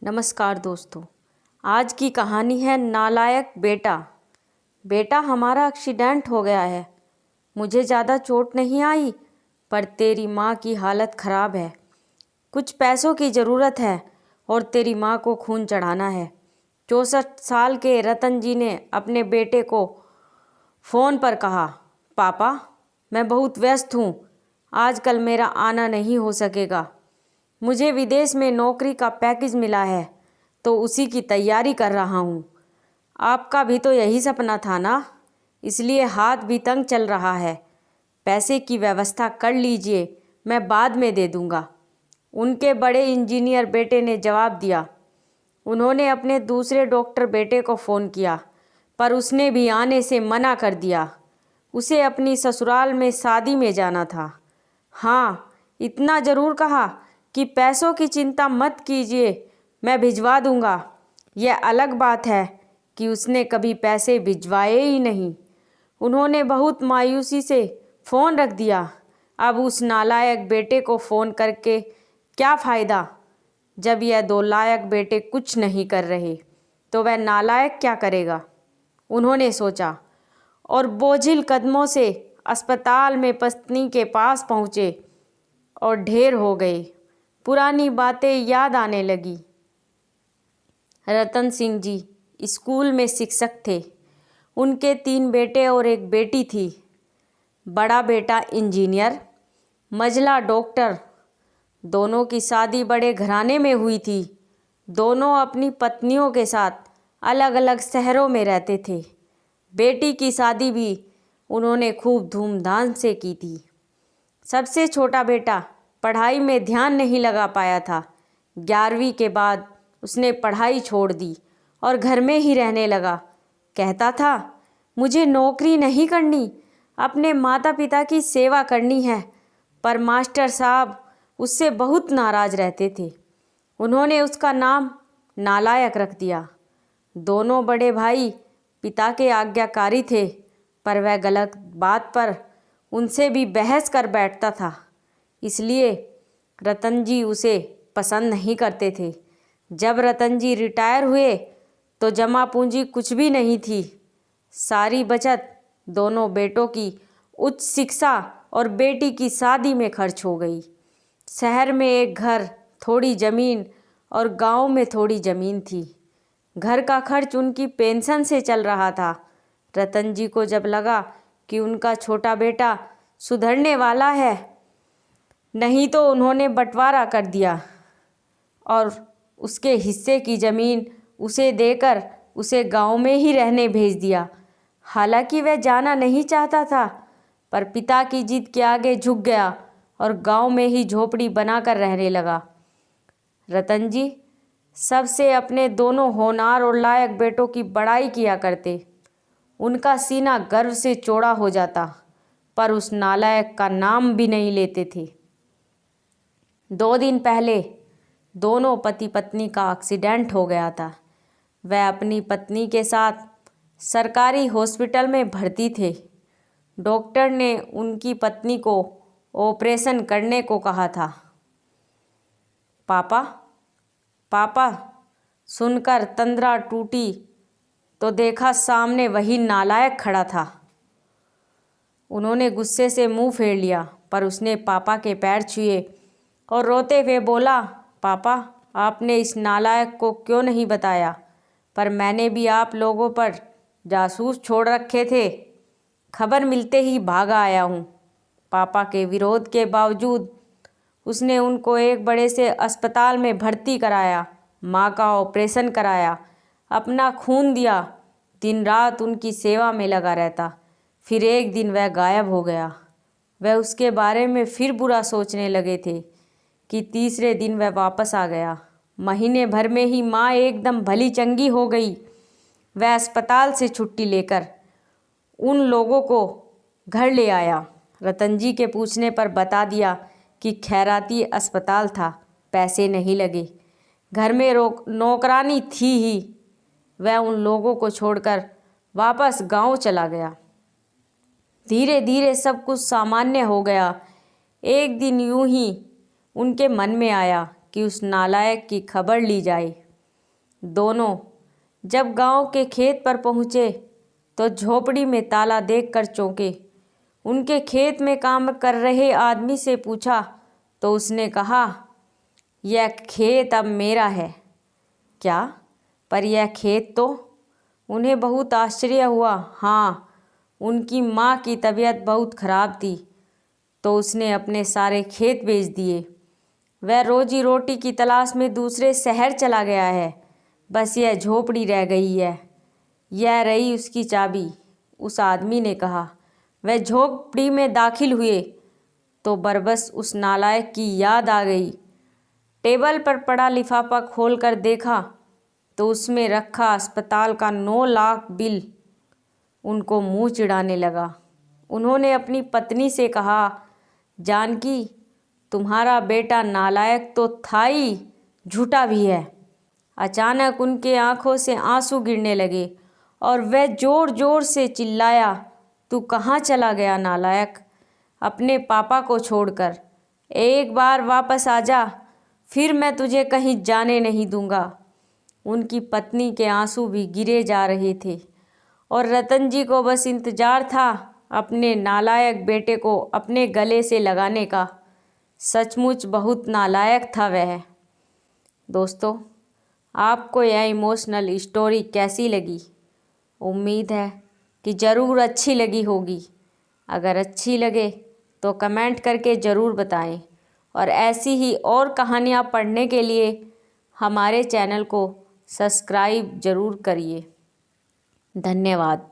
नमस्कार दोस्तों। आज की कहानी है नालायक बेटा। बेटा हमारा एक्सीडेंट हो गया है। मुझे ज़्यादा चोट नहीं आई, पर तेरी माँ की हालत ख़राब है। कुछ पैसों की ज़रूरत है और तेरी माँ को खून चढ़ाना है। 64 साल के रतन जी ने अपने बेटे को फ़ोन पर कहा, पापा मैं बहुत व्यस्त हूँ, आजकल मेरा आना नहीं हो सकेगा। मुझे विदेश में नौकरी का पैकेज मिला है तो उसी की तैयारी कर रहा हूँ। आपका भी तो यही सपना था ना, इसलिए हाथ भी तंग चल रहा है। पैसे की व्यवस्था कर लीजिए, मैं बाद में दे दूँगा। उनके बड़े इंजीनियर बेटे ने जवाब दिया। उन्होंने अपने दूसरे डॉक्टर बेटे को फ़ोन किया, पर उसने भी आने से मना कर दिया। उसे अपनी ससुराल में शादी में जाना था। हाँ, इतना ज़रूर कहा कि पैसों की चिंता मत कीजिए, मैं भिजवा दूंगा। यह अलग बात है कि उसने कभी पैसे भिजवाए ही नहीं। उन्होंने बहुत मायूसी से फ़ोन रख दिया। अब उस नालायक बेटे को फ़ोन करके क्या फ़ायदा? जब यह दो लायक बेटे कुछ नहीं कर रहे तो वह नालायक क्या करेगा? उन्होंने सोचा और बोझिल कदमों से अस्पताल में पत्नी के पास पहुँचे और ढेर हो गए। पुरानी बातें याद आने लगी। रतन सिंह जी स्कूल में शिक्षक थे। उनके 3 बेटे और एक बेटी थी। बड़ा बेटा इंजीनियर, मझला डॉक्टर। दोनों की शादी बड़े घराने में हुई थी। दोनों अपनी पत्नियों के साथ अलग अलग शहरों में रहते थे। बेटी की शादी भी उन्होंने खूब धूमधाम से की थी। सबसे छोटा बेटा पढ़ाई में ध्यान नहीं लगा पाया था। 11वीं के बाद उसने पढ़ाई छोड़ दी और घर में ही रहने लगा। कहता था, मुझे नौकरी नहीं करनी, अपने माता पिता की सेवा करनी है। पर मास्टर साहब उससे बहुत नाराज़ रहते थे। उन्होंने उसका नाम नालायक रख दिया। दोनों बड़े भाई पिता के आज्ञाकारी थे, पर वह गलत बात पर उनसे भी बहस कर बैठता था। इसलिए रतन जी उसे पसंद नहीं करते थे। जब रतन जी रिटायर हुए तो जमा पूंजी कुछ भी नहीं थी। सारी बचत दोनों बेटों की उच्च शिक्षा और बेटी की शादी में खर्च हो गई। शहर में एक घर, थोड़ी ज़मीन और गांव में थोड़ी ज़मीन थी। घर का खर्च उनकी पेंशन से चल रहा था। रतन जी को जब लगा कि उनका छोटा बेटा सुधरने वाला है, नहीं तो उन्होंने बंटवारा कर दिया और उसके हिस्से की ज़मीन उसे देकर उसे गांव में ही रहने भेज दिया। हालांकि वह जाना नहीं चाहता था, पर पिता की जिद के आगे झुक गया और गांव में ही झोपड़ी बनाकर रहने लगा। रतन जी सबसे अपने दोनों होनहार और लायक बेटों की बड़ाई किया करते। उनका सीना गर्व से चौड़ा हो जाता, पर उस नालायक का नाम भी नहीं लेते थे। 2 दिन पहले दोनों पति पत्नी का एक्सीडेंट हो गया था। वह अपनी पत्नी के साथ सरकारी हॉस्पिटल में भर्ती थे। डॉक्टर ने उनकी पत्नी को ऑपरेशन करने को कहा था। पापा पापा सुनकर तंद्रा टूटी तो देखा सामने वही नालायक खड़ा था। उन्होंने गुस्से से मुंह फेर लिया, पर उसने पापा के पैर छुए और रोते हुए बोला, पापा आपने इस नालायक को क्यों नहीं बताया? पर मैंने भी आप लोगों पर जासूस छोड़ रखे थे। खबर मिलते ही भागा आया हूँ। पापा के विरोध के बावजूद उसने उनको एक बड़े से अस्पताल में भर्ती कराया, माँ का ऑपरेशन कराया, अपना खून दिया, दिन रात उनकी सेवा में लगा रहता। फिर एक दिन वह गायब हो गया। वह उसके बारे में फिर बुरा सोचने लगे थे कि तीसरे दिन वह वापस आ गया। महीने भर में ही माँ एकदम भली चंगी हो गई। वह अस्पताल से छुट्टी लेकर उन लोगों को घर ले आया। रतन जी के पूछने पर बता दिया कि खैराती अस्पताल था, पैसे नहीं लगे, घर में नौकरानी थी ही। वह उन लोगों को छोड़कर वापस गांव चला गया। धीरे धीरे सब कुछ सामान्य हो गया। एक दिन यूं ही उनके मन में आया कि उस नालायक की खबर ली जाए। दोनों जब गांव के खेत पर पहुँचे तो झोपड़ी में ताला देखकर चौंके। उनके खेत में काम कर रहे आदमी से पूछा तो उसने कहा, यह खेत अब मेरा है। क्या? पर यह खेत तो? उन्हें बहुत आश्चर्य हुआ। हाँ, उनकी माँ की तबीयत बहुत खराब थी तो उसने अपने सारे खेत बेच दिए। वह रोजी रोटी की तलाश में दूसरे शहर चला गया है। बस यह झोपड़ी रह गई है। यह रही उसकी चाबी, उस आदमी ने कहा। वह झोपड़ी में दाखिल हुए तो बरबस उस नालायक की याद आ गई। टेबल पर पड़ा लिफाफा खोलकर देखा तो उसमें रखा अस्पताल का 9 लाख बिल उनको मुंह चिढ़ाने लगा। उन्होंने अपनी पत्नी से कहा, जानकी, तुम्हारा बेटा नालायक तो था ही, झूठा भी है। अचानक उनके आंखों से आंसू गिरने लगे और वह ज़ोर ज़ोर से चिल्लाया, तू कहाँ चला गया नालायक? अपने पापा को छोड़कर एक बार वापस आ जा, फिर मैं तुझे कहीं जाने नहीं दूंगा। उनकी पत्नी के आंसू भी गिरे जा रहे थे और रतन जी को बस इंतज़ार था अपने नालायक बेटे को अपने गले से लगाने का। सचमुच बहुत नालायक था वह। दोस्तों, आपको यह इमोशनल स्टोरी कैसी लगी? उम्मीद है कि ज़रूर अच्छी लगी होगी। अगर अच्छी लगे तो कमेंट करके ज़रूर बताएं और ऐसी ही और कहानियाँ पढ़ने के लिए हमारे चैनल को सब्सक्राइब ज़रूर करिए। धन्यवाद।